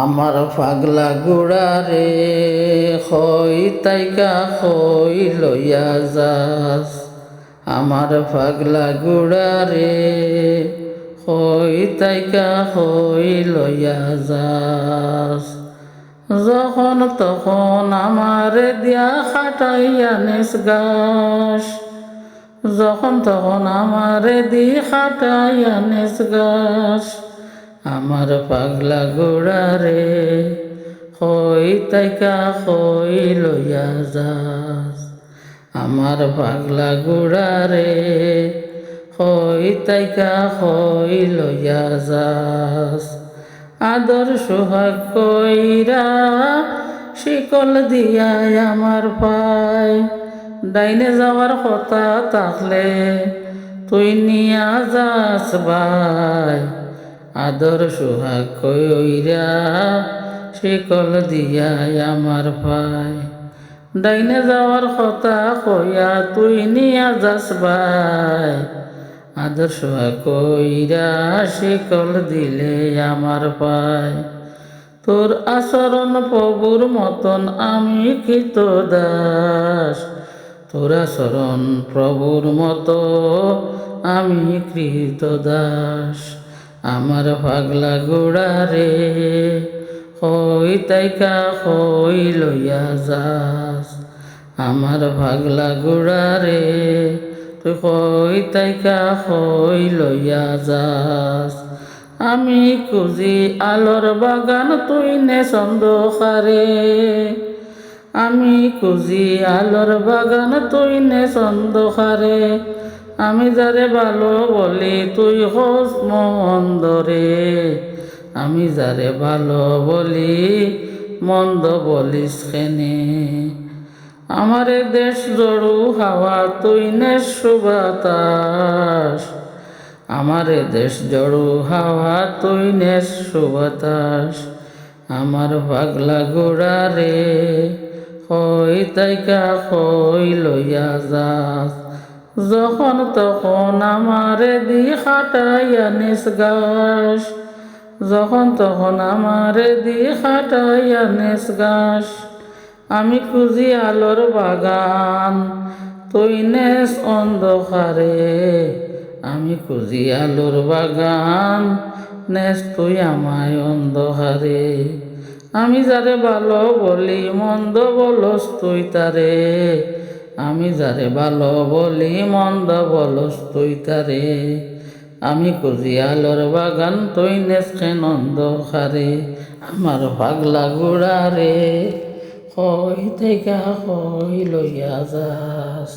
আমার পাগলা গুড়া রে হই তাইকা হই লইয়া যাস। আমার পাগলা গুড়া রে হই তাইকা হই লইয়া যাস। যখন তখন আমার দিয়া খাটাইয়া নিস গাস। যখন তখন আমার দি খাটাইয়া নিস গাস। আমার পাগলা গোড়া রে হই তাইকা হই লইয়া যাস। আমার পাগলা গোড়া রে হই তাইকা হই লইয়া যাস। আদর সোহাগ কইরা শিকল দিয়াই আমার পায়। ডাইনে যাওয়ার কথা থাকলে তুই নিয়া যাস ভাই। আদর সোহাগ কইরা শিকল দিয়াই আমার পায়। ডাইনে যাওয়ার কথা কইয়া তুই নিয়া যাস ভাই। আদর সোহাগ কইরা শিকল দিলে আমার পায়। তোর আচরণ প্রভুর মতন আমি কৃত দাস। তোর আচরণ প্রভুর মতো আমি কৃত দাস। আমার পাগলা গোড়া রে হই তাইকা হই লইয়া যাস। আমার পাগলা গোড়া রে তুই হই তাইকা হই লইয়া যাস। আমি খুঁজি আলোর বাগান তুই নে চন্দখারে। আমি খুঁজি আলোর বাগান তুই নে চন্দখারে। আমি যারে ভালো বলি তুই হোস মন্দ রে। আমি যারে ভালো বলি মন্দ বলিস কেনে। আমারে দেশ জড়ু হাওয়া তুই নে সুবাতাস। আমারে দেশ জড়ু হাওয়া তুই নে সুবাতাস। আমার পাগলা গোড়া রে হই তাইকা হই লইয়া যাস। যখন তখন আমারে দি খাটাইয়া নিস গাস। যখন তখন আমারে দি খাটাইয়া নিস গাস। আমি খুঁজি আলোর বাগান তুই নেস অন্ধকারে। আমি খুঁজি আলোর বাগান নেস তুই আমায় অন্ধকারে। আমি যারে ভালো বলি মন্দ বলস তুই তারে। আমি যারে ভালো বলি মন্দ বলস তুই তারে। আমি খুঁজি আলোর বাগান তুই নেস কেন অন্ধকারে। আমার পাগলা গোড়া রে হই তাইকা হই লইয়া যাস।